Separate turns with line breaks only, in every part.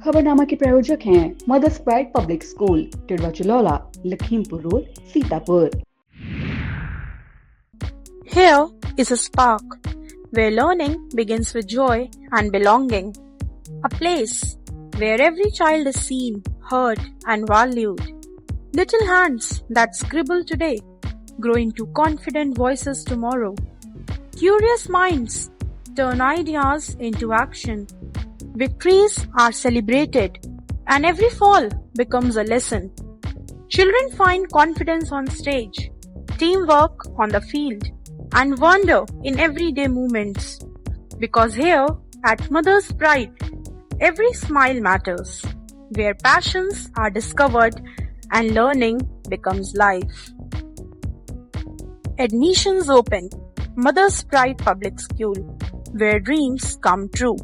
खबरनामा के प्रायोजक हैं Mother's Pride public school, Tidwa Chalaula, Lakhimpur road, Sitapur.
Here is a spark where learning begins with joy and belonging. A place where every child is seen, heard and valued. Little hands that scribble today grow into confident voices tomorrow. Curious minds turn ideas into action. Victories are celebrated and every fall becomes a lesson. Children find confidence on stage, teamwork on the field, and wonder in everyday moments. Because here at Mother's Pride, every smile matters, where passions are discovered and learning becomes life. Admissions open. Mother's Pride Public School, where dreams come true.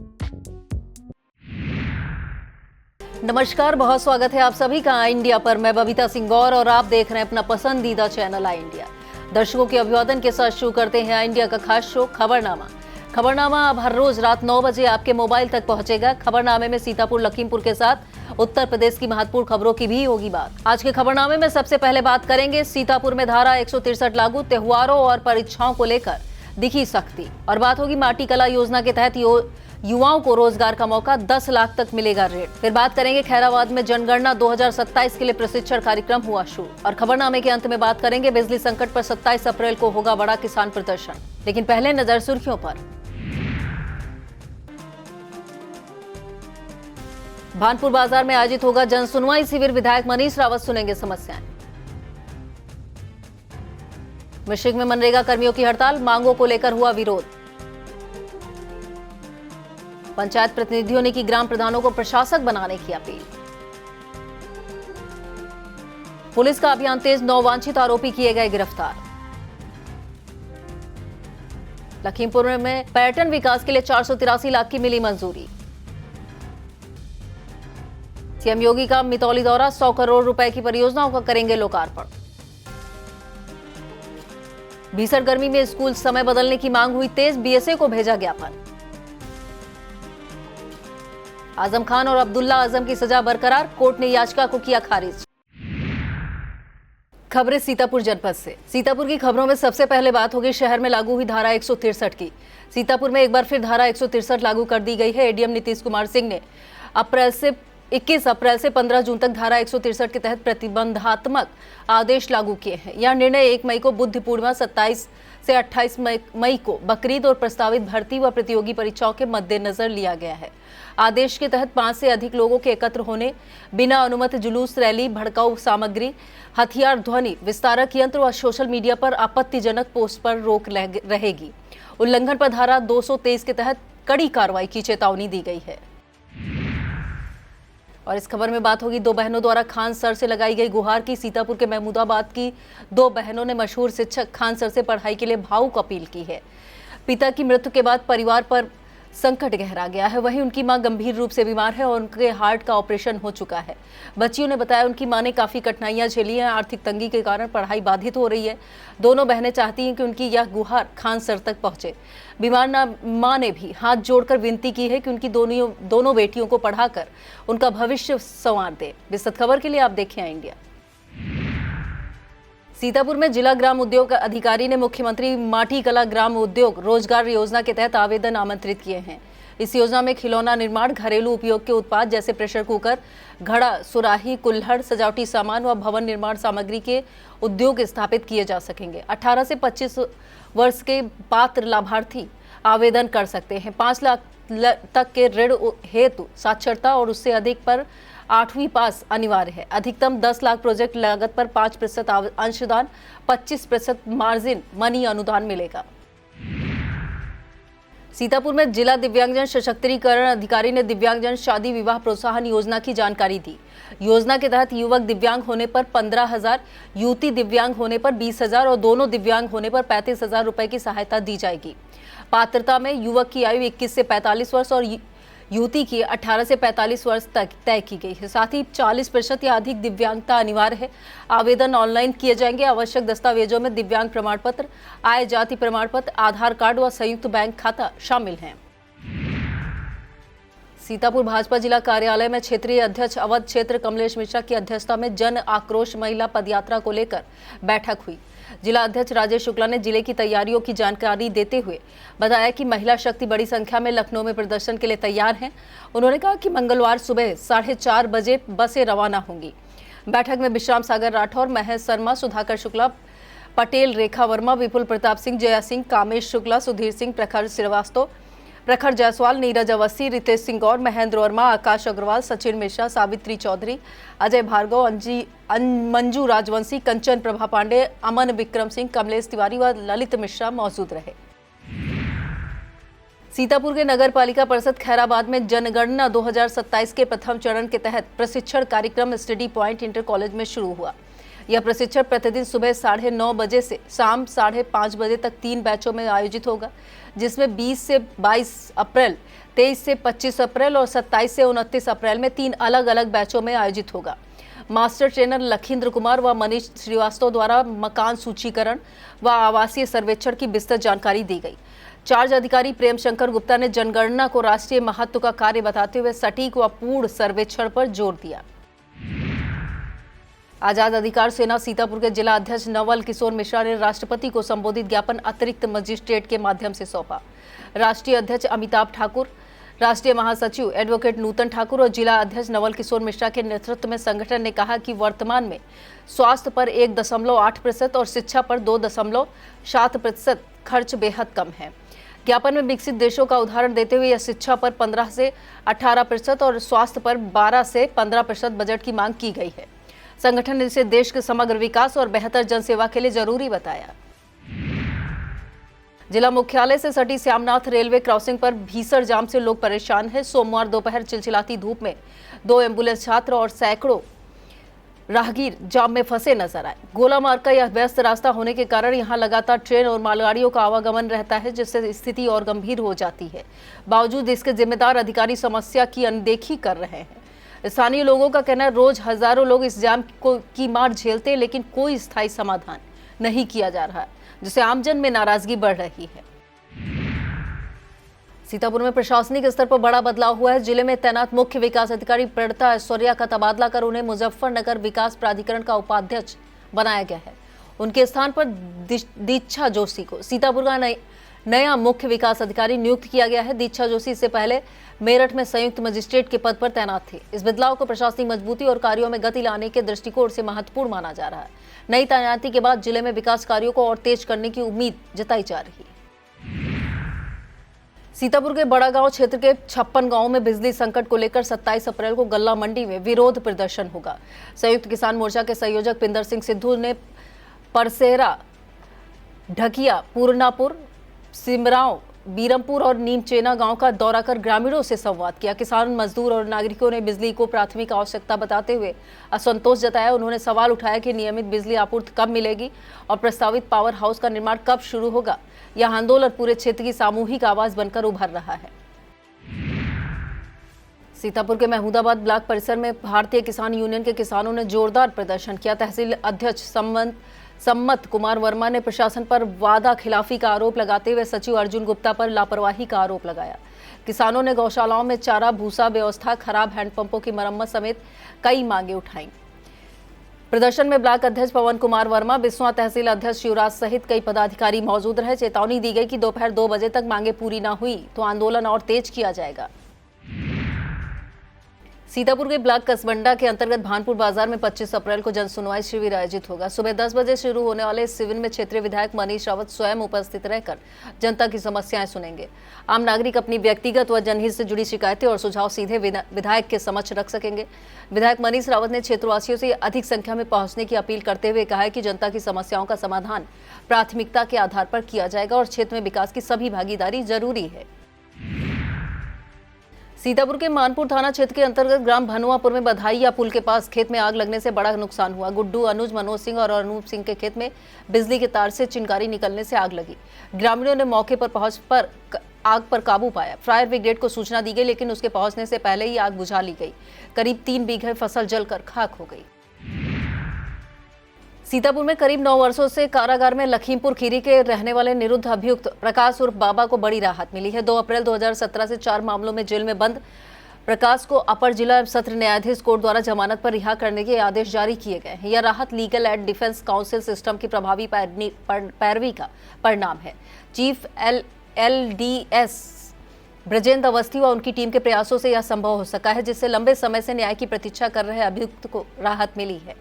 नमस्कार, बहुत स्वागत है आप सभी का आई India पर। मैं बबीता सिंह गौर और आप देख रहे हैं अपना पसंदीदा चैनल आई इंडिया। दर्शकों के अभिवादन के साथ शुरू करते हैं आई इंडिया का खास शो खबरनामा। खबरनामा अब हर रोज रात 9 बजे आपके मोबाइल तक पहुंचेगा। खबरनामे में सीतापुर, लखीमपुर के साथ उत्तर प्रदेश की महत्वपूर्ण खबरों की भी होगी बात। आज के खबरनामे में सबसे पहले बात करेंगे सीतापुर में धारा 163 लागू, त्योहारों और परीक्षाओं को लेकर दिखी सख्ती। और बात होगी माटी कला योजना के तहत युवाओं को रोजगार का मौका, 10 लाख तक मिलेगा ऋण। फिर बात करेंगे खैराबाद में जनगणना 2027 के लिए प्रशिक्षण कार्यक्रम हुआ शुरू। और खबरनामे के अंत में बात करेंगे बिजली संकट पर 27 अप्रैल को होगा बड़ा किसान प्रदर्शन। लेकिन पहले नजर सुर्खियों पर। भानपुर बाजार में आयोजित होगा जन सुनवाई शिविर, विधायक मनीष रावत सुनेंगे समस्याएं। मिश्रिक में मनरेगा कर्मियों की हड़ताल, मांगों को लेकर हुआ विरोध। पंचायत प्रतिनिधियों ने की ग्राम प्रधानों को प्रशासक बनाने की अपील। पुलिस का अभियान तेज, 9 वांछित आरोपी किए गए गिरफ्तार। लखीमपुर में पर्यटन विकास के लिए 483 लाख की मिली मंजूरी। सीएम योगी का मितौली दौरा, 100 करोड़ रुपए की परियोजनाओं का करेंगे लोकार्पण। भीषण गर्मी में स्कूल समय बदलने की मांग हुई तेज, बीएसए को भेजा ज्ञापन। आजम खान और अब्दुल्ला आजम की सजा बरकरार, कोर्ट ने याचिका को किया खारिज। खबरें सीतापुर जनपद से। सीतापुर की खबरों में सबसे पहले बात होगी शहर में लागू हुई धारा 163 की। सीतापुर में एक बार फिर धारा 163 लागू कर दी गई है। एडीएम नीतीश कुमार सिंह ने 21 अप्रैल से 15 जून तक धारा 163 के तहत प्रतिबंधात्मक आदेश लागू किए हैं। यह निर्णय 1 मई को बुद्ध पूर्णिमा, 27 से 28 मई को बकरीद और प्रस्तावित भर्ती व प्रतियोगी परीक्षाओं के मद्देनजर लिया गया है। आदेश के तहत 5 से अधिक लोगों के एकत्र होने, बिना अनुमति जुलूस, रैली, भड़काऊ सामग्री, हथियार, ध्वनि विस्तारक यंत्र व सोशल मीडिया पर आपत्तिजनक पोस्ट पर रोक रहेगी। उल्लंघन पर धारा 223 के तहत कड़ी कार्रवाई की चेतावनी दी गई है। और इस खबर में बात होगी 2 बहनों द्वारा खान सर से लगाई गई गुहार की। सीतापुर के महमूदाबाद की 2 बहनों ने मशहूर शिक्षक खान सर से पढ़ाई के लिए भावुक अपील की है। पिता की मृत्यु के बाद परिवार पर संकट गहरा गया है। वहीं उनकी मां गंभीर रूप से बीमार है और उनके हार्ट का ऑपरेशन हो चुका है। बच्चियों ने बताया उनकी मां ने काफी कठिनाइयां झेली हैं। आर्थिक तंगी के कारण पढ़ाई बाधित हो रही है। दोनों बहनें चाहती हैं कि उनकी यह गुहार खान सर तक पहुंचे। बीमार मां ने भी हाथ जोड़कर विनती की है कि उनकी दोनों बेटियों को पढ़ाकर उनका भविष्य संवार दे। विस्तृत खबर के लिए आप देखें इंडिया। सीतापुर में जिला ग्राम उद्योग अधिकारी ने मुख्यमंत्री माटी कला ग्राम उद्योग रोजगार योजना के तहत आवेदन आमंत्रित किए हैं। इस योजना में खिलौना निर्माण, घरेलू उपयोग के उत्पाद जैसे प्रेशर कुकर, घड़ा, सुराही, कुल्हड़, सजावटी सामान व भवन निर्माण सामग्री के उद्योग स्थापित किए जा सकेंगे। 18 से 25 वर्ष के पात्र लाभार्थी आवेदन कर सकते हैं। 5 लाख तक के ऋण हेतु साक्षरता और उससे अधिक पर 8वीं पास अनिवार्य है। अधिकतम 10 लाख प्रोजेक्ट लागत पर 5% अंशदान, 25% मार्जिन मनी अनुदान मिलेगा। सीतापुर में जिला दिव्यांगजन सशक्तिकरण अधिकारी ने दिव्यांगजन शादी विवाह प्रोत्साहन योजना की जानकारी दी। योजना के तहत युवक दिव्यांग होने पर 15,000, युवती दिव्यांग होने पर 20,000 और दोनों दिव्यांग होने पर 35,000 रुपए की सहायता दी जाएगी। पात्रता में युवक की आयु 21 से 45 वर्ष और युवती की 18 से 45 वर्ष तक तय की गई है। साथ ही 40% या अधिक दिव्यांगता अनिवार्य है। आवेदन ऑनलाइन किए जाएंगे। आवश्यक दस्तावेजों में दिव्यांग प्रमाण पत्र, आय जाति प्रमाण पत्र, आधार कार्ड व संयुक्त बैंक खाता शामिल हैं। सीतापुर भाजपा जिला कार्यालय में क्षेत्रीय अध्यक्ष अवध क्षेत्र कमलेश मिश्रा की अध्यक्षता में जन आक्रोश महिला पदयात्रा को लेकर बैठक हुई। जिला अध्यक्ष राजेश शुक्ला ने जिले की तैयारियों की जानकारी देते हुए बताया कि महिला शक्ति बड़ी संख्या में लखनऊ में प्रदर्शन के लिए तैयार हैं। उन्होंने कहा कि मंगलवार सुबह 4:30 बजे बसें रवाना होंगी। बैठक में विश्राम सागर राठौर, महेश शर्मा, सुधाकर शुक्ला, पटेल, रेखा वर्मा, विपुल प्रताप सिंह, जया सिंह, कामेश शुक्ला, सुधीर सिंह, प्रखर श्रीवास्तव, प्रखर जायसवाल, नीरज अवस्थी, रितेश सिंह गौर, महेंद्र वर्मा, आकाश अग्रवाल, सचिन मिश्रा, सावित्री चौधरी, अजय भार्गव, मंजू राजवंशी, कंचन प्रभा पांडे, अमन विक्रम सिंह, कमलेश तिवारी व ललित मिश्रा मौजूद रहे। सीतापुर के नगर पालिका परिषद खैराबाद में जनगणना 2027 के प्रथम चरण के तहत प्रशिक्षण कार्यक्रम स्टडी पॉइंट इंटर कॉलेज में शुरू हुआ। यह प्रशिक्षण प्रतिदिन सुबह 9:30 बजे से शाम 5:30 बजे तक 3 बैचों में आयोजित होगा, जिसमें 20 से 22 अप्रैल, 23 से 25 अप्रैल और 27 से 29 अप्रैल में 3 अलग अलग बैचों में आयोजित होगा। मास्टर ट्रेनर लखींद्र कुमार व मनीष श्रीवास्तव द्वारा मकान सूचीकरण व आवासीय सर्वेक्षण की विस्तृत जानकारी दी गई। चार्ज अधिकारी प्रेम शंकर गुप्ता ने जनगणना को राष्ट्रीय महत्व का कार्य बताते हुए सटीक व पूर्ण सर्वेक्षण पर जोर दिया। आजाद अधिकार सेना सीतापुर के जिला अध्यक्ष नवल किशोर मिश्रा ने राष्ट्रपति को संबोधित ज्ञापन अतिरिक्त मजिस्ट्रेट के माध्यम से सौंपा। राष्ट्रीय अध्यक्ष अमिताभ ठाकुर, राष्ट्रीय महासचिव एडवोकेट नूतन ठाकुर और जिला अध्यक्ष नवल किशोर मिश्रा के नेतृत्व में संगठन ने कहा कि वर्तमान में स्वास्थ्य पर 1.8% और शिक्षा पर 2.7% खर्च बेहद कम है। ज्ञापन में विकसित देशों का उदाहरण देते हुए यह शिक्षा पर 15 से 18% और स्वास्थ्य पर 12 से 15% बजट की मांग की गई है। संगठन ने इसे देश के समग्र विकास और बेहतर जनसेवा के लिए जरूरी बताया। जिला मुख्यालय से सटी श्यामनाथ रेलवे क्रॉसिंग पर भीषण जाम से लोग परेशान हैं। सोमवार दोपहर चिलचिलाती धूप में 2 एम्बुलेंस छात्र और सैकड़ों राहगीर जाम में फंसे नजर आए। गोला मार्ग का यह व्यस्त रास्ता होने के कारण यहां लगातार ट्रेन और मालगाड़ियों का आवागमन रहता है, जिससे स्थिति और गंभीर हो जाती है। बावजूद इसके जिम्मेदार अधिकारी समस्या की अनदेखी कर रहे हैं। स्थानीय लोगों का कहना है रोज हजारों लोग इस जाम की मार झेलते हैं, लेकिन कोई स्थायी समाधान नहीं किया जा रहा है, जिससे आमजन में नाराजगी बढ़ रही है। सीतापुर में प्रशासनिक स्तर पर बड़ा बदलाव हुआ है। जिले में तैनात मुख्य विकास अधिकारी प्रणता ऐश्वर्या का तबादला कर उन्हें मुजफ्फरनगर विकास प्राधिकरण का उपाध्यक्ष बनाया गया है। उनके स्थान पर दीक्षा जोशी को सीतापुर का नया मुख्य विकास अधिकारी नियुक्त किया गया है। दीक्षा जोशी इससे पहले मेरठ में संयुक्त मजिस्ट्रेट के पद पर तैनात थे। इस बदलाव को प्रशासनिक मजबूती और कार्यों में गति लाने के दृष्टिकोण से महत्वपूर्ण माना जा रहा है। नई तैनाती के बाद जिले में विकास कार्यों को और तेज करने की उम्मीद जताई जा रही है। सीतापुर के बड़ा गांव क्षेत्र के 56 गांवों में बिजली संकट को लेकर 27 अप्रैल को गल्ला मंडी में विरोध प्रदर्शन होगा। संयुक्त किसान मोर्चा के संयोजक पिंदर सिंह सिद्धू ने परसेरा, ढकिया, पूर्णापुर, सिमराव, बीरमपुर और नीमचेना गांव का दौरा कर ग्रामीणों से संवाद किया। किसान, मजदूर और नागरिकों ने बिजली को प्राथमिक आवश्यकता बताते हुए असंतोष जताया। उन्होंने सवाल उठाया कि नियमित बिजली आपूर्ति कब मिलेगी और प्रस्तावित पावर हाउस का निर्माण कब शुरू होगा। यह आंदोलन पूरे क्षेत्र की सामूहिक आवाज बनकर उभर रहा है। सीतापुर के महमूदाबाद ब्लॉक परिसर में भारतीय किसान यूनियन के किसानों ने जोरदार प्रदर्शन किया। तहसील अध्यक्ष सम्मत कुमार वर्मा ने प्रशासन पर वादा खिलाफी का आरोप लगाते हुए सचिव अर्जुन गुप्ता पर लापरवाही का आरोप लगाया। किसानों ने गौशालाओं में चारा, भूसा व्यवस्था, खराब हैंडपंपों की मरम्मत समेत कई मांगे उठाई। प्रदर्शन में ब्लॉक अध्यक्ष पवन कुमार वर्मा, बिस्वा तहसील अध्यक्ष शिवराज सहित कई पदाधिकारी मौजूद रहे। चेतावनी दी गई कि दोपहर 2 बजे तक मांगे पूरी न हुई तो आंदोलन और तेज किया जाएगा। सीतापुर के ब्लॉक कसबंडा के अंतर्गत भानपुर बाजार में 25 अप्रैल को जन सुनवाई शिविर आयोजित होगा। सुबह 10 बजे शुरू होने वाले इस शिविर में क्षेत्रीय विधायक मनीष रावत स्वयं उपस्थित रहकर जनता की समस्याएं सुनेंगे। आम नागरिक अपनी व्यक्तिगत व जनहित से जुड़ी शिकायतें और सुझाव सीधे विधायक के समक्ष रख सकेंगे। विधायक मनीष रावत ने क्षेत्रवासियों से अधिक संख्या में पहुंचने की अपील करते हुए कहा है कि जनता की समस्याओं का समाधान प्राथमिकता के आधार पर किया जाएगा और क्षेत्र में विकास की सभी भागीदारी जरूरी है। सीतापुर के मानपुर थाना क्षेत्र के अंतर्गत ग्राम भनुआपुर में बधाइया पुल के पास खेत में आग लगने से बड़ा नुकसान हुआ। गुड्डू, अनुज, मनोज सिंह और अनूप सिंह के खेत में बिजली के तार से चिंगारी निकलने से आग लगी। ग्रामीणों ने मौके पर पहुंचकर आग पर काबू पाया। फायर ब्रिगेड को सूचना दी गई, लेकिन उसके पहुंचने से पहले ही आग बुझा ली गई। करीब 3 बीघे फसल जलकर खाक हो गई। सीतापुर में करीब 9 वर्षों से कारागार में लखीमपुर खीरी के रहने वाले निरुद्ध अभियुक्त प्रकाश उर्फ बाबा को बड़ी राहत मिली है। 2 अप्रैल 2017 से 4 मामलों में जेल में बंद प्रकाश को अपर जिला सत्र न्यायाधीश कोर्ट द्वारा जमानत पर रिहा करने के आदेश जारी किए गए हैं। यह राहत legal and defence council system की प्रभावी पैरवी का परिणाम है। चीफ LDS ब्रजेंद्र अवस्थी व उनकी टीम के प्रयासों से यह संभव हो सका है, जिससे लंबे समय से न्याय की प्रतीक्षा कर रहे अभियुक्त को राहत मिली है।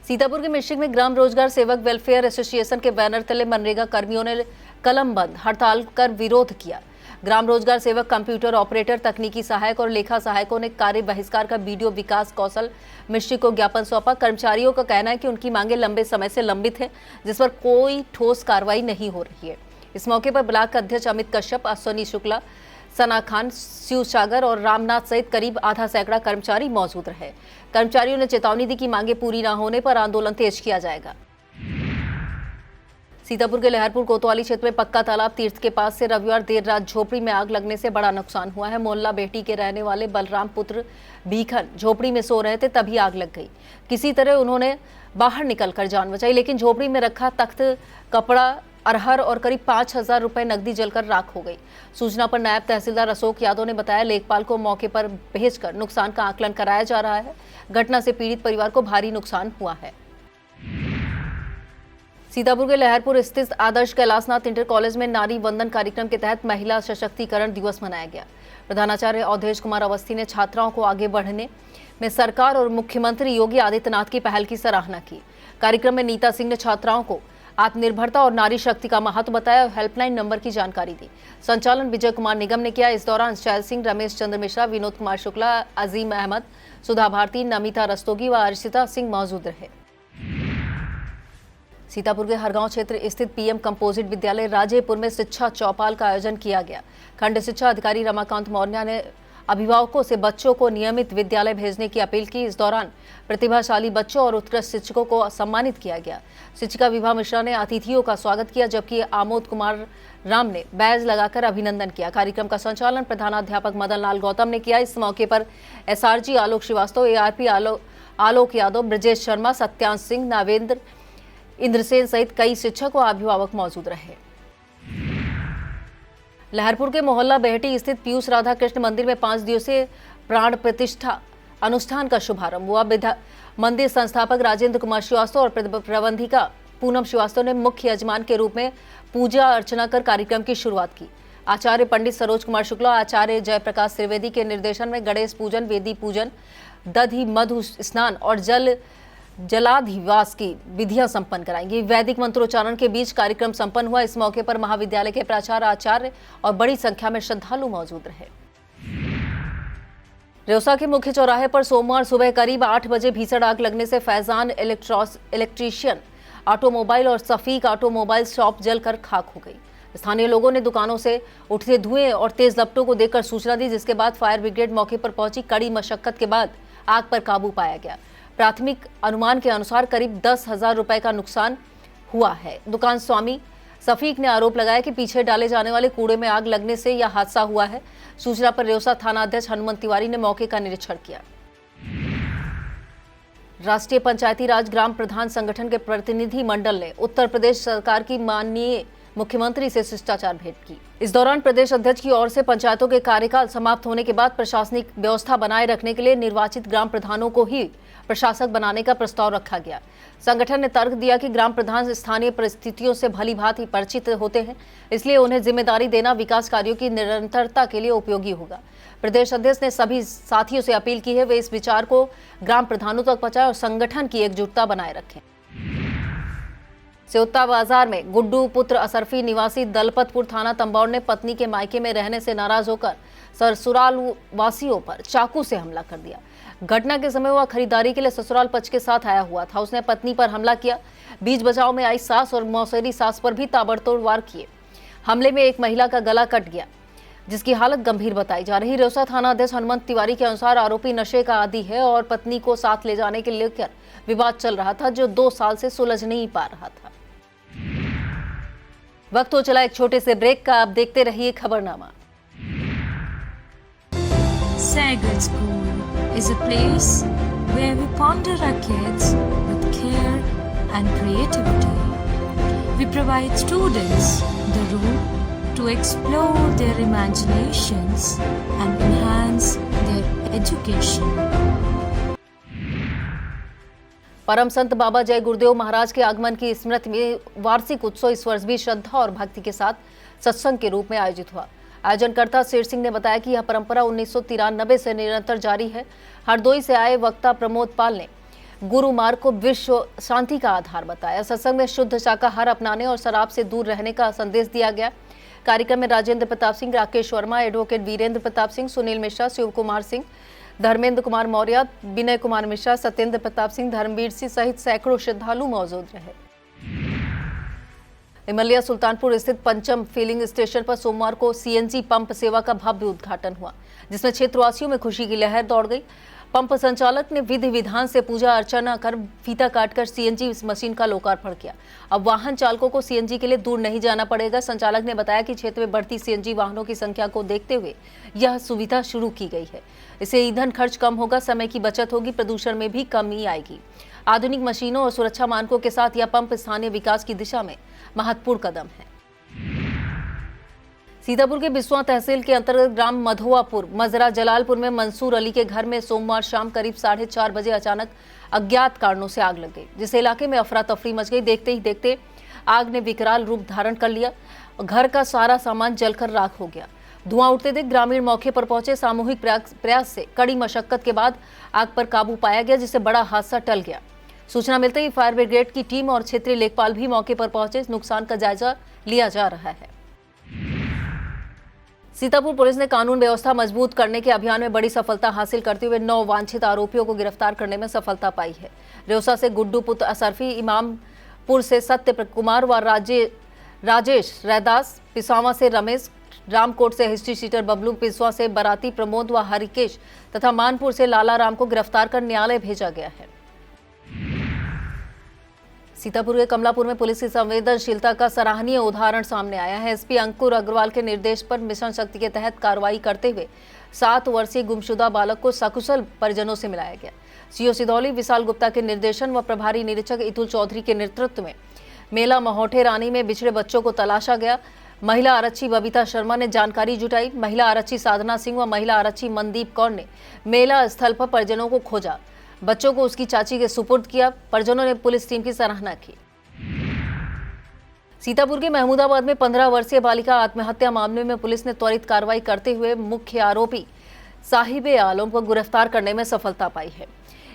सीतापुर के मिश्रिक में ग्राम रोजगार सेवक वेलफेयर एसोसिएशन के बैनर तले मनरेगा कर्मियों ने कलम बंद हड़ताल कर विरोध किया। ग्राम रोजगार सेवक, कंप्यूटर ऑपरेटर, तकनीकी सहायक और लेखा सहायकों ने कार्य बहिष्कार का बीडीओ विकास कौशल मिश्रिक को ज्ञापन सौंपा। कर्मचारियों का कहना है कि उनकी मांगे लंबे समय से लंबित है, जिस पर कोई ठोस कार्रवाई नहीं हो रही है। इस मौके पर ब्लॉक अध्यक्ष अमित कश्यप, अश्वनी शुक्ला, सना खान, शिव सागर और रामनाथ सहित करीब आधा सैकड़ा कर्मचारी मौजूद रहे। कर्मचारियों ने चेतावनी दी कि मांगे पूरी न होने पर आंदोलन तेज किया जाएगा। सीतापुर के लहरपुर कोतवाली क्षेत्र में पक्का तालाब तीर्थ के पास से रविवार देर रात झोपड़ी में आग लगने से बड़ा नुकसान हुआ है। मोहल्ला बेटी के रहने वाले बलराम पुत्र भीखन झोपड़ी में सो रहे थे, तभी आग लग गई। किसी तरह उन्होंने बाहर निकलकर जान बचाई, लेकिन झोपड़ी में रखा तख्त, कपड़ा, अरहर और करीब 5,000 रुपए नकदी जलकर राख हो गई। सूचना पर नायब तहसीलदार अशोक यादव ने बताया, लेखपाल को मौके पर भेजकर नुकसान का आकलन कराया जा रहा है। घटना से पीड़ित परिवार को भारी नुकसान हुआ है। सीतापुर के लहरपुर स्थित आदर्श कैलाशनाथ इंटर कॉलेज में नारी वंदन कार्यक्रम के तहत महिला सशक्तिकरण दिवस मनाया गया। प्रधानाचार्य अवधेश कुमार अवस्थी ने छात्राओं को आगे बढ़ने में सरकार और मुख्यमंत्री योगी आदित्यनाथ की पहल की सराहना की। कार्यक्रम में नीता सिंह ने छात्राओं को आत्मनिर्भरता और नारी शक्ति का महत्व बताया और हेल्पलाइन नंबर की जानकारी दी। संचालन विजय कुमार निगम ने किया। इस दौरान शैल सिंह, रमेश चंद्र मिश्रा, विनोद कुमार शुक्ला, अजीम अहमद, सुधा भारती, नमिता रस्तोगी व अर्शिता सिंह मौजूद रहे। सीतापुर के हरगांव क्षेत्र स्थित पीएम कंपोजिट विद्यालय राजेपुर में शिक्षा चौपाल का आयोजन किया गया। खंड शिक्षा अधिकारी रमाकांत मौर्य ने अभिभावकों से बच्चों को नियमित विद्यालय भेजने की अपील की। इस दौरान प्रतिभाशाली बच्चों और उत्कृष्ट शिक्षकों को सम्मानित किया गया। शिक्षिका विभा मिश्रा ने अतिथियों का स्वागत किया, जबकि आमोद कुमार राम ने बैज लगाकर अभिनंदन किया। कार्यक्रम का संचालन प्रधानाध्यापक मदन लाल गौतम ने किया। इस मौके पर SRG आलोक श्रीवास्तव, ARP आलोक यादव, ब्रजेश शर्मा, सत्यांश सिंह, नावेंद्र, इंद्रसेन सहित कई शिक्षक व अभिभावक मौजूद रहे। लहरपुर के मोहल्ला बेहटी स्थित पीयूष राधा कृष्ण मंदिर में 5 दिवसीय प्राण प्रतिष्ठा अनुष्ठान का शुभारंभ हुआ। मंदिर संस्थापक राजेंद्र कुमार श्रीवास्तव और प्रबंधिका पूनम श्रीवास्तव ने मुख्य यजमान के रूप में पूजा अर्चना कर कार्यक्रम की शुरुआत की। आचार्य पंडित सरोज कुमार शुक्ला, आचार्य जयप्रकाश त्रिवेदी के निर्देशन में गणेश पूजन, वेदी पूजन, दधि मधु स्नान और जलाधिवास की विधियां संपन्न कराएंगी। वैदिक मंत्रोच्चारण के बीच कार्यक्रम संपन्न हुआ। इस मौके पर महाविद्यालय के प्राचार्य, आचार्य और बड़ी संख्या में श्रद्धालु मौजूद रहे। रेउसा के मुख्य चौराहे पर सोमवार सुबह करीब 8 बजे भीषण आग लगने से फैजान इलेक्ट्रीशियन ऑटोमोबाइल और सफीक ऑटोमोबाइल शॉप जलकर खाक हो गई। स्थानीय लोगों ने दुकानों से उठते धुएं और तेज लपटों को देखकर सूचना दी, जिसके बाद फायर ब्रिगेड मौके पर पहुंची। कड़ी मशक्कत के बाद आग पर काबू पाया गया। प्राथमिक अनुमान के अनुसार करीब 10,000 रुपए का नुकसान हुआ है। दुकान स्वामी सफीक ने आरोप लगाया कि पीछे डाले जाने वाले कूड़े में आग लगने से यह हादसा हुआ है। सूचना पर रेउसा थाना अध्यक्ष हनुमंत तिवारी ने मौके का निरीक्षण किया। राष्ट्रीय पंचायती राज ग्राम प्रधान संगठन के प्रतिनिधि मंडल ने उत्तर प्रदेश सरकार की माननीय मुख्यमंत्री से शिष्टाचार भेंट की। इस दौरान प्रदेश अध्यक्ष की ओर से पंचायतों के कार्यकाल समाप्त होने के बाद प्रशासनिक व्यवस्था बनाए रखने के लिए निर्वाचित ग्राम प्रधानों को ही प्रशासक बनाने का प्रस्ताव रखा गया। संगठन ने तर्क दिया कि ग्राम प्रधान स्थानीय परिस्थितियों से भली भांति परिचित होते हैं, इसलिए उन्हें जिम्मेदारी देना विकास कार्यों की निरंतरता के लिए उपयोगी होगा। प्रदेश अध्यक्ष ने सभी साथियों से अपील की है वे इस विचार को ग्राम प्रधानों तक पहुंचाएं और संगठन की एकजुटता बनाए रखें। सेउत्ता बाजार में गुड्डू पुत्र असरफी निवासी दलपतपुर थाना तंबौर ने पत्नी के मायके में रहने से नाराज होकर ससुराल वासियों पर चाकू से हमला कर दिया। घटना के समय वह खरीदारी के लिए ससुराल पक्ष के साथ आया हुआ था। उसने पत्नी पर हमला किया। बीच बचाव में आई सास और मौसेरी सास पर भी ताबड़तोड़ वार किए। हमले में एक महिला का गला कट गया, जिसकी हालत गंभीर बताई जा रही। रेउसा थाना अध्यक्ष हनुमंत तिवारी के अनुसार आरोपी नशे का आदी है और पत्नी को साथ ले जाने के लेकर विवाद चल रहा था, जो 2 साल से सुलझ नहीं पा रहा था। वक्त हो चला एक छोटे से ब्रेक का। आप देखते रहिए खबरनामा।
Sagar School is a place where we ponder our kids with care and creativity. We provide students the room to explore their imaginations and enhance their education.
परम संत बाबा जय गुरुदेव महाराज के आगमन की स्मृति में वार्षिक उत्सव इस वर्ष भी श्रद्धा और भक्ति के साथ सत्संग के रूप में आयोजित हुआ। आयोजनकर्ता शेर सिंह ने बताया कि यह परंपरा 1993 से निरंतर जारी है। हरदोई से आए वक्ता प्रमोद पाल ने गुरु मार्ग को विश्व शांति का आधार बताया। सत्संग में शुद्ध शाकाहार अपनाने और शराब से दूर रहने का संदेश दिया गया। कार्यक्रम में राजेंद्र प्रताप सिंह, राकेश वर्मा, एडवोकेट वीरेंद्र प्रताप सिंह, सुनील मिश्रा, शिव कुमार सिंह, धर्मेंद्र कुमार मौर्य, विनय कुमार मिश्रा, सत्येंद्र प्रताप सिंह, धर्मवीर सिंह सहित सैकड़ों श्रद्धालु मौजूद रहे। इमलिया सुल्तानपुर स्थित पंचम फिलिंग स्टेशन पर सोमवार को सीएनजी पंप सेवा का भव्य उद्घाटन हुआ, जिसमें क्षेत्रवासियों में खुशी की लहर दौड़ गई। पंप संचालक ने विधि विधान से पूजा अर्चना कर फीता काटकर सीएनजी मशीन का लोकार्पण किया। अब वाहन चालकों को सीएनजी के लिए दूर नहीं जाना पड़ेगा। संचालक ने बताया कि क्षेत्र में बढ़ती सीएनजी वाहनों की संख्या को देखते हुए यह सुविधा शुरू की गई है। इससे ईंधन खर्च कम होगा, समय की बचत होगी, प्रदूषण में भी कमी आएगी। आधुनिक मशीनों और सुरक्षा मानकों के साथ यह पंप स्थानीय विकास की दिशा में महत्वपूर्ण कदम है। सीतापुर के बिस्वा तहसील के अंतर्गत ग्राम मधुआपुर मजरा जलालपुर में मंसूर अली के घर में सोमवार शाम करीब 4:30 बजे अचानक अज्ञात कारणों से आग लग गई, जिससे इलाके में अफरा तफरी मच गई। देखते ही देखते आग ने विकराल रूप धारण कर लिया। घर का सारा सामान जलकर राख हो गया। धुआं उठते देख ग्रामीण मौके पर पहुंचे। सामूहिक प्रयास से कड़ी मशक्कत के बाद आग पर काबू पाया गया, जिससे बड़ा हादसा टल गया। सूचना मिलते ही फायर ब्रिगेड की टीम और क्षेत्रीय लेखपाल भी मौके पर पहुंचे। नुकसान का जायजा लिया जा रहा है। सीतापुर पुलिस ने कानून व्यवस्था मजबूत करने के अभियान में बड़ी सफलता हासिल करते हुए 9 वांछित आरोपियों को गिरफ्तार करने में सफलता पाई है। रेउसा से गुड्डू पुत्र असरफी, इमामपुर से सत्य कुमार व राजेश रैदास, पिसावा से रमेश, रामकोट से हिस्ट्री शीटर बबलू, पिसवा से बराती प्रमोद व हरिकेश तथा मानपुर से लाला राम को गिरफ्तार कर न्यायालय भेजा गया है। सीतापुर के कमलापुर में पुलिस की संवेदनशीलता का सराहनीय उदाहरण सामने आया है। एसपी अंकुर अग्रवाल के निर्देश पर मिशन शक्ति के तहत कार्रवाई करते हुए 7 वर्षीय गुमशुदा बालक को सकुशल परिजनों से मिलाया गया। सीओ सिधौली विशाल गुप्ता के निर्देशन व प्रभारी निरीक्षक इतुल चौधरी के नेतृत्व में मेला महोठे रानी में बिछड़े बच्चों को तलाशा गया। महिला आरक्षी बबीता शर्मा ने जानकारी जुटाई। महिला आरक्षी साधना सिंह व महिला आरक्षी मनदीप कौर ने मेला स्थल पर परिजनों को खोजा, बच्चों को उसकी चाची के सुपुर्द किया। परिजनों ने पुलिस टीम की सराहना की। सीतापुर के महमूदाबाद में 15 वर्षीय बालिका आत्महत्या मामले में पुलिस ने त्वरित कार्रवाई करते हुए मुख्य आरोपी साहिबे आलम को गिरफ्तार करने में सफलता पाई है।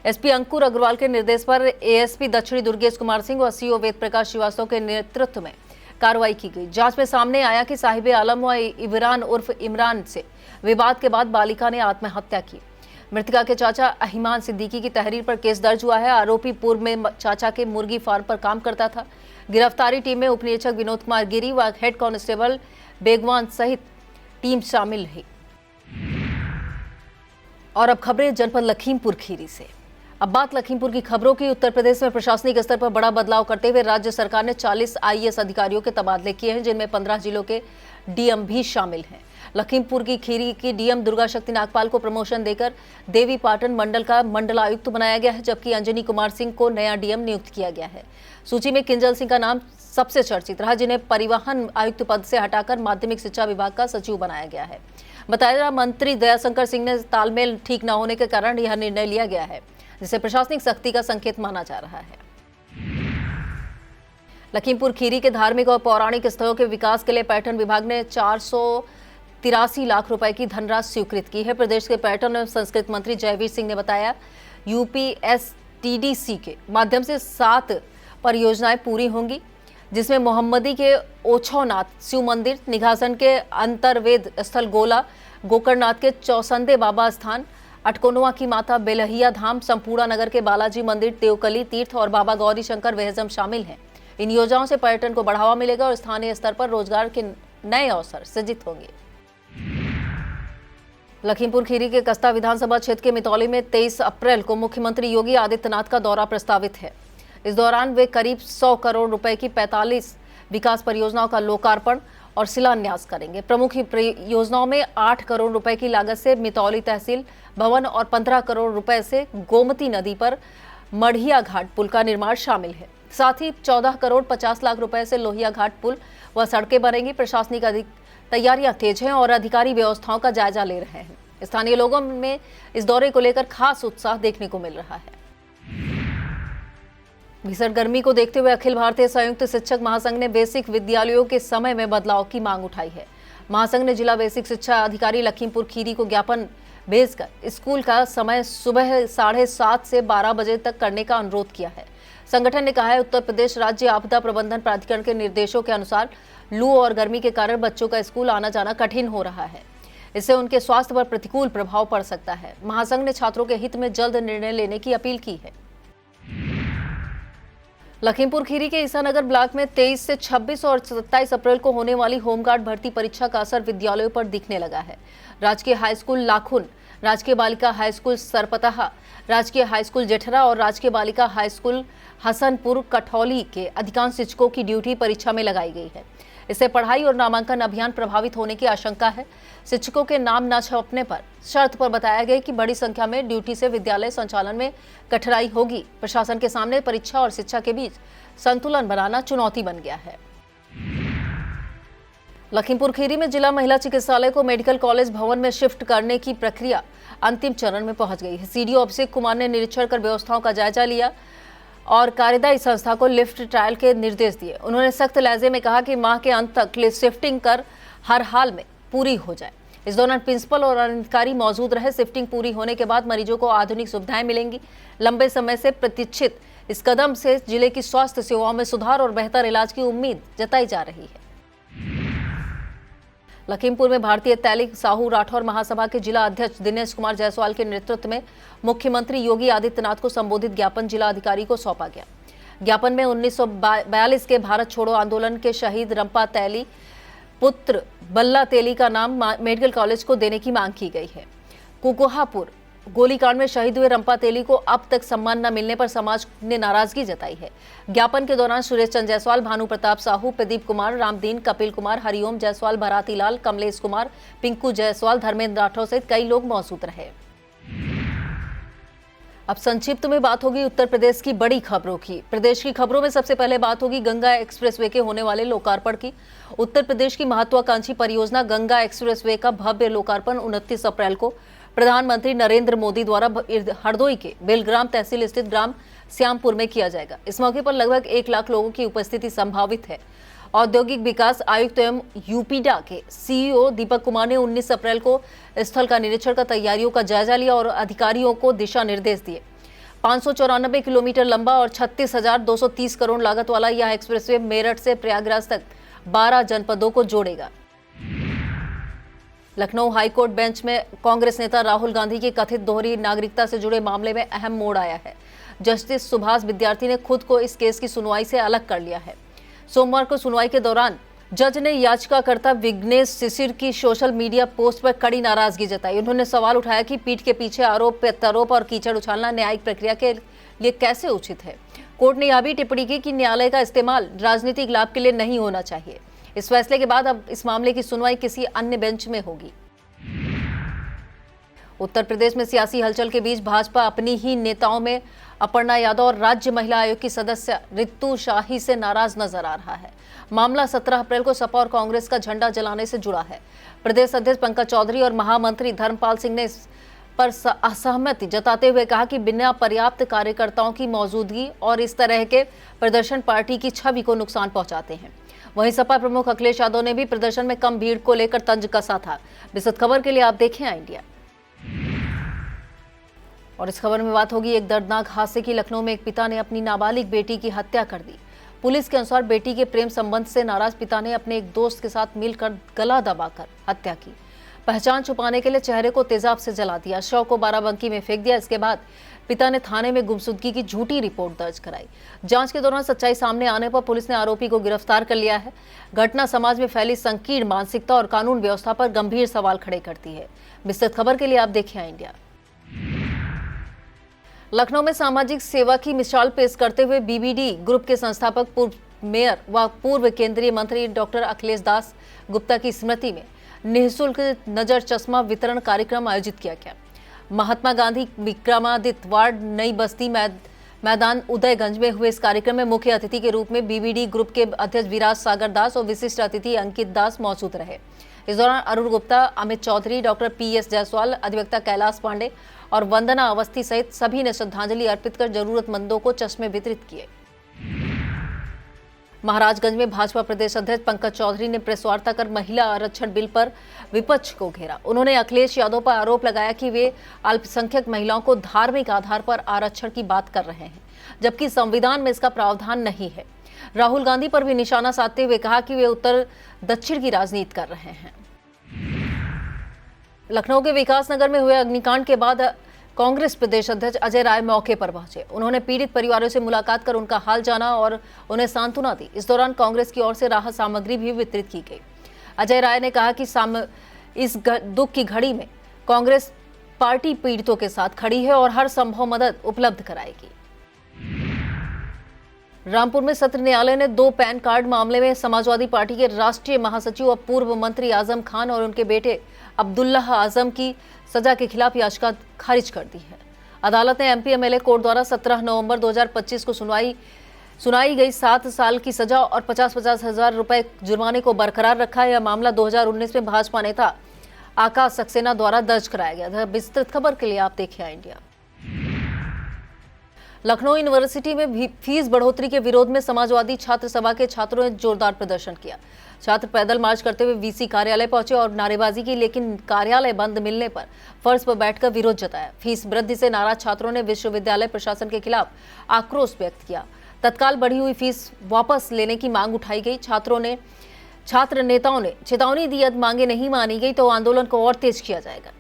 एसपी अंकुर अग्रवाल के निर्देश पर एएसपी दक्षिणी दुर्गेश कुमार सिंह और सीओ वेद प्रकाश श्रीवास्तव के नेतृत्व में कार्रवाई की गई। जांच में सामने आया कि साहिबे आलम व इमरान उर्फ इमरान से विवाद के बाद बालिका ने आत्महत्या की। मृतका के चाचा अहिमान सिद्दीकी की तहरीर पर केस दर्ज हुआ है। आरोपी पूर्व में चाचा के मुर्गी फार्म पर काम करता था। गिरफ्तारी टीम में उप निरीक्षक विनोद कुमार गिरी व हेड कांस्टेबल बेगवान सहित टीम शामिल रही। और अब खबरें जनपद लखीमपुर खीरी से। अब बात लखीमपुर की खबरों की। उत्तर प्रदेश में प्रशासनिक स्तर पर बड़ा बदलाव करते हुए राज्य सरकार ने 40 आईएएस अधिकारियों के तबादले किए हैं, जिनमें 15 जिलों के डीएम भी शामिल हैं। लखीमपुर की खीरी की डीएम दुर्गा शक्ति नागपाल को प्रमोशन देकर देवी पाटन मंडल का मंडलायुक्त बनाया गया है, जबकि अंजनी कुमार सिंह को नया डीएम नियुक्त किया गया है। सूची में किंजल सिंह का नाम सबसे चर्चित रहा, जिन्हें परिवहन आयुक्त पद से हटाकर माध्यमिक शिक्षा विभाग का सचिव बनाया गया है। बताया मंत्री दयाशंकर सिंह ने तालमेल ठीक न होने के कारण यह निर्णय लिया गया है, जिसे प्रशासनिक सख्ती का संकेत माना जा रहा है। लखीमपुर खीरी के धार्मिक और पौराणिक स्थलों के विकास के लिए पर्यटन विभाग ने 483 लाख रुपए की धनराशि स्वीकृत की है। प्रदेश के पर्यटन एवं संस्कृति मंत्री जयवीर सिंह ने बताया, यूपीएसटीडीसी के माध्यम से 7 परियोजनाएं पूरी होंगी, जिसमें मोहम्मदी के ओछौनाथ शिव मंदिर, निघासन के अंतर्वेद स्थल गोला, गोकर्णनाथ के चौसंदे बाबा स्थान, अटकोनवा की माता बेलहिया धाम, संपूर्णा नगर के बालाजी मंदिर, देवकली तीर्थ और बाबा गौरी शंकर वहजम शामिल हैं। इन योजनाओं से पर्यटन को बढ़ावा मिलेगा और स्थानीय स्तर पर रोजगार के नए अवसर सृजित होंगे। लखीमपुर खीरी के कस्ता विधानसभा क्षेत्र के मितौली में 23 अप्रैल को मुख्यमंत्री योगी आदित्यनाथ का दौरा प्रस्तावित है। इस दौरान वे करीब 100 करोड़ रुपए की 45 विकास परियोजनाओं का लोकार्पण और शिलान्यास करेंगे। प्रमुख परियोजनाओं में 8 करोड़ रुपए की लागत से मितौली तहसील भवन और 15 करोड़ रुपए से गोमती नदी पर मढ़िया घाट पुल का निर्माण शामिल है। साथ ही 14 करोड़ 50 लाख रुपए से लोहिया घाट पुल व सड़कें बनेंगी। प्रशासनिक तैयारियां तेज हैं और अधिकारी व्यवस्थाओं का जायजा ले रहे हैं। स्थानीय लोगों में इस दौरे को लेकर खास उत्साह देखने को मिल रहा है। भीषण गर्मी को देखते हुए अखिल भारतीय संयुक्त शिक्षक महासंघ ने बेसिक विद्यालयों के समय में बदलाव की मांग उठाई है। महासंघ ने जिला बेसिक शिक्षा अधिकारी लखीमपुर खीरी को ज्ञापन भेजकर स्कूल का समय सुबह 7:30 से 12 बजे तक करने का अनुरोध किया है। संगठन ने कहा है, उत्तर प्रदेश राज्य आपदा प्रबंधन प्राधिकरण के निर्देशों के अनुसार लू और गर्मी के कारण बच्चों का स्कूल आना जाना कठिन हो रहा है। इससे उनके स्वास्थ्य पर प्रतिकूल प्रभाव पड़ सकता है। महासंघ ने छात्रों के हित में जल्द निर्णय लेने की अपील की है। लखीमपुर खीरी के ईसानगर ब्लॉक में 23 से 26 और 27 अप्रैल को होने वाली होमगार्ड भर्ती परीक्षा का असर विद्यालयों पर दिखने लगा है। राजकीय हाई स्कूल लाखुन, राजकीय बालिका हाई स्कूल सरपतहा, राजकीय हाई स्कूल जेठरा और राजकीय बालिका हाई स्कूल हसनपुर कठौली के अधिकांश शिक्षकों की ड्यूटी परीक्षा में लगाई गई है। इससे पढ़ाई और नामांकन अभियान प्रभावित होने की आशंका है। शिक्षकों के नाम न छपने पर शर्त पर बताया गया कि बड़ी संख्या में ड्यूटी से विद्यालय संचालन में कठिनाई होगी। प्रशासन के सामने परीक्षा और शिक्षा के बीच संतुलन बनाना चुनौती बन गया है। लखीमपुर खीरी में जिला महिला चिकित्सालय को मेडिकल कॉलेज भवन में शिफ्ट करने की प्रक्रिया अंतिम चरण में पहुंच गई है। सीडीओ अभिषेक कुमार ने निरीक्षण कर व्यवस्थाओं का जायजा लिया और कार्यदायी संस्था को लिफ्ट ट्रायल के निर्देश दिए। उन्होंने सख्त लहजे में कहा कि माह के अंत तक लिफ्ट शिफ्टिंग कर हर हाल में पूरी हो जाए। इस दौरान प्रिंसिपल और अधिकारी मौजूद रहे। शिफ्टिंग पूरी होने के बाद मरीजों को आधुनिक सुविधाएं मिलेंगी। लंबे समय से प्रतीक्षित इस कदम से जिले की स्वास्थ्य सेवाओं में सुधार और बेहतर इलाज की उम्मीद जताई जा रही है। लखीमपुर में भारतीय तैलिक साहू राठौर महासभा के जिला अध्यक्ष दिनेश कुमार जायसवाल के नेतृत्व में मुख्यमंत्री योगी आदित्यनाथ को संबोधित ज्ञापन जिला अधिकारी को सौंपा गया। ज्ञापन में 1942 के भारत छोड़ो आंदोलन के शहीद रंपा तैली पुत्र बल्ला तेली का नाम मेडिकल कॉलेज को देने की मांग की गई है। कुकुहापुर गोलीकांड में शहीद हुए रंपा तेली को अब तक सम्मान न मिलने पर समाज ने नाराजगी जताई है। ज्ञापन के दौरान सुरेश चंद्र जायसवाल, भानु प्रताप साहू, प्रदीप कुमार, रामदीन, कपिल कुमार, हरिओम जायसवाल, भराती लाल, कमलेश कुमार, पिंकू जायसवाल, धर्मेंद्र राठौर सहित कई लोग मौजूद रहे। अब संक्षिप्त में बात होगी उत्तर प्रदेश की बड़ी खबरों की। प्रदेश की खबरों में सबसे पहले बात होगी गंगा एक्सप्रेसवे के होने वाले लोकार्पण की। उत्तर प्रदेश की महत्वाकांक्षी परियोजना गंगा एक्सप्रेसवे का भव्य लोकार्पण 29 अप्रैल को प्रधानमंत्री नरेंद्र मोदी द्वारा हरदोई के बेलग्राम तहसील स्थित ग्राम श्यामपुर में किया जाएगा। इस मौके पर लगभग 1 लाख लोगों की उपस्थिति संभावित है। औद्योगिक विकास आयुक्त एवं यूपीडा के सीईओ दीपक कुमार ने 19 अप्रैल को स्थल का निरीक्षण कर तैयारियों का जायजा लिया और अधिकारियों को दिशा निर्देश दिए। 594 किलोमीटर लंबा और 36,230 करोड़ लागत वाला यह एक्सप्रेसवे मेरठ से प्रयागराज तक 12 जनपदों को जोड़ेगा। लखनऊ हाईकोर्ट बेंच में कांग्रेस नेता राहुल गांधी की कथित दोहरी नागरिकता से जुड़े मामले में अहम मोड़ आया है। जस्टिस सुभाष विद्यार्थी ने खुद को इस केस की सुनवाई से अलग कर लिया है। सोमवार को सुनवाई के दौरान जज ने याचिकाकर्ता विघ्नेश शिशिर की सोशल मीडिया पोस्ट पर कड़ी नाराजगी जताई। उन्होंने सवाल उठाया कि पीठ के पीछे आरोप प्रत्यारोप और कीचड़ उछालना न्यायिक प्रक्रिया के लिए कैसे उचित है। कोर्ट ने यह भी टिप्पणी की कि न्यायालय का इस्तेमाल राजनीतिक लाभ के लिए नहीं होना चाहिए। इस फैसले के बाद अब इस मामले की सुनवाई किसी अन्य बेंच में होगी। उत्तर प्रदेश में सियासी हलचल के बीच भाजपा अपनी ही नेताओं में अपर्णा यादव और राज्य महिला आयोग की सदस्य रितु शाही से नाराज नजर आ रहा है। मामला 17 अप्रैल को सपा और कांग्रेस का झंडा जलाने से जुड़ा है। प्रदेश अध्यक्ष पंकज चौधरी और महामंत्री धर्मपाल सिंह ने इस पर असहमति जताते हुए कहा कि बिना पर्याप्त कार्यकर्ताओं की मौजूदगी और इस तरह के प्रदर्शन पार्टी की छवि को नुकसान पहुंचाते हैं। वहीं सपा प्रमुख अखिलेश यादव ने भी प्रदर्शन में कम भीड़ को लेकर तंज कसा था। विस्तृत खबर के लिए आप देखें इंडिया। और इस खबर में बात होगी एक दर्दनाक हादसे की। लखनऊ में एक पिता ने अपनी नाबालिग बेटी की हत्या कर दी। पुलिस के अनुसार बेटी के प्रेम संबंध से नाराज पिता ने अपने एक दोस्त के साथ मिलकर गला दबाकर हत्या की। पहचान छुपाने के लिए चेहरे को तेजाब से जला दिया। शव को बाराबंकी में फेंक दिया। इसके बाद पिता ने थाने में गुमशुदगी की झूठी रिपोर्ट दर्ज कराई। जांच के दौरान सच्चाई सामने आने पर पुलिस ने आरोपी को गिरफ्तार कर लिया है। घटना समाज में फैली संकीर्ण मानसिकता और कानून व्यवस्था पर गंभीर सवाल खड़े करती है। विस्तृत खबर के लिए आप देखिए इंडिया। लखनऊ में सामाजिक सेवा की मिसाल पेश करते हुए बीबीडी ग्रुप के संस्थापक, पूर्व मेयर व पूर्व केंद्रीय मंत्री डॉक्टर अखिलेश दास गुप्ता की स्मृति में निःशुल्क नजर चश्मा वितरण कार्यक्रम आयोजित किया गया। महात्मा गांधी विक्रमादित्य वार्ड नई बस्ती मैदान उदयगंज में हुए इस कार्यक्रम में मुख्य अतिथि के रूप में बीबीडी ग्रुप के अध्यक्ष विराज सागर दास और विशिष्ट अतिथि अंकित दास मौजूद रहे। इस दौरान अरुण गुप्ता, अमित चौधरी, डॉक्टर PS जायसवाल, अधिवक्ता कैलाश पांडे और वंदना अवस्थी सहित सभी ने श्रद्धांजलि अर्पित कर जरूरतमंदों को चश्मे वितरित किए। महाराजगंज में भाजपा प्रदेश अध्यक्ष पंकज चौधरी ने प्रेस वार्ता कर महिला आरक्षण बिल पर विपक्ष को घेरा। उन्होंने अखिलेश यादव पर आरोप लगाया कि वे अल्पसंख्यक महिलाओं को धार्मिक आधार पर आरक्षण की बात कर रहे हैं, जबकि संविधान में इसका प्रावधान नहीं है। राहुल गांधी पर भी निशाना साधते हुए कहा कि वे उत्तर दक्षिण की राजनीति कर रहे हैं। लखनऊ के विकास नगर में हुए अग्निकांड के बाद कांग्रेस प्रदेश अध्यक्ष अजय राय मौके पर पहुंचे। उन्होंने पीड़ित परिवारों से मुलाकात कर उनका हाल जाना और उन्हें सांत्वना दी। इस दौरान कांग्रेस की ओर से राहत सामग्री भी वितरित की गई। अजय राय ने कहा कि इस दुख की घड़ी में कांग्रेस पार्टी पीड़ितों के साथ खड़ी है और हर संभव मदद उपलब्ध कराएगी। रामपुर में सत्र न्यायालय ने 2 पैन कार्ड मामले में समाजवादी पार्टी के राष्ट्रीय महासचिव और पूर्व मंत्री आजम खान और उनके बेटे अब्दुल्लाह आजम की सजा के खिलाफ याचिका खारिज कर दी है। अदालत ने MP MLA कोर्ट द्वारा 17 नवंबर 2025 को सुनाई गई 7 साल की सजा और 50-50 हजार रुपए जुर्माने को बरकरार रखा है। यह मामला 2019 में भाजपा नेता आकाश सक्सेना द्वारा दर्ज कराया गया था। विस्तृत खबर के लिए आप देखिए इंडिया। लखनऊ यूनिवर्सिटी में फीस बढ़ोतरी के विरोध में समाजवादी छात्र सभा के छात्रों ने जोरदार प्रदर्शन किया। छात्र पैदल मार्च करते हुए VC कार्यालय पहुंचे और नारेबाजी की, लेकिन कार्यालय बंद मिलने पर फर्श पर बैठकर विरोध जताया। फीस वृद्धि से नाराज छात्रों ने विश्वविद्यालय प्रशासन के खिलाफ आक्रोश व्यक्त किया। तत्काल बढ़ी हुई फीस वापस लेने की मांग उठाई गई। छात्र नेताओं ने चेतावनी दी, यदि मांगे नहीं मानी गई तो आंदोलन को और तेज किया जाएगा।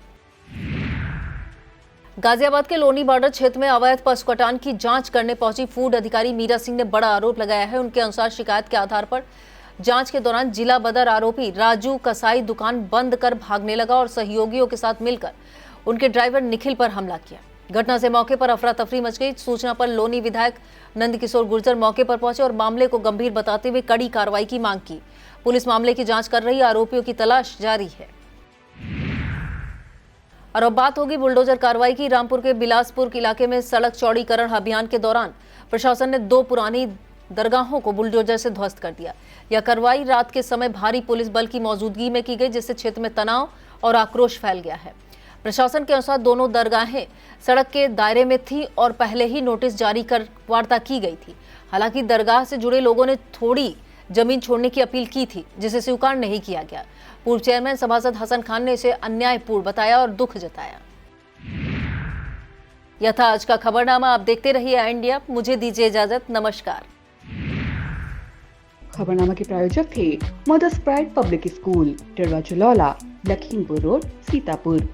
गाजियाबाद के लोनी बॉर्डर क्षेत्र में अवैध पशु कटान की जांच करने पहुंची फूड अधिकारी मीरा सिंह ने बड़ा आरोप लगाया है। उनके अनुसार शिकायत के आधार पर जांच के दौरान जिला बदर आरोपी राजू कसाई दुकान बंद कर भागने लगा और सहयोगियों के साथ मिलकर उनके ड्राइवर निखिल पर हमला किया। घटना से मौके पर अफरा तफरी मच गई। सूचना पर लोनी विधायक नंदकिशोर गुर्जर मौके पर पहुंचे और मामले को गंभीर बताते हुए कड़ी कार्रवाई की मांग की। पुलिस मामले की जांच कर रही है, आरोपियों की तलाश जारी है। और अब बात होगी बुलडोजर कार्रवाई की। रामपुर के बिलासपुर इलाके में सड़क चौड़ीकरण अभियान के दौरान प्रशासन ने 2 पुरानी दरगाहों को बुलडोजर से ध्वस्त कर दिया। यह कार्रवाई रात के समय भारी पुलिस बल की मौजूदगी में की गई, जिससे क्षेत्र में तनाव और आक्रोश फैल गया है। प्रशासन के अनुसार दोनों दरगाहें सड़क के दायरे में थी और पहले ही नोटिस जारी कर वार्ता की गई थी। हालांकि दरगाह से जुड़े लोगों ने थोड़ी जमीन छोड़ने की अपील की थी, जिसे स्वीकार नहीं किया गया। पूर्व चेयरमैन सभासद हसन खान ने इसे अन्यायपूर्ण बताया और दुख जताया। यह था आज का खबरनामा। आप देखते रहिए इंडिया। मुझे दीजिए इजाजत। नमस्कार।
खबरनामा के प्रायोजक थे Mother's Pride public school, Tidwa Chulaula, Lakhimpur road, Sitapur.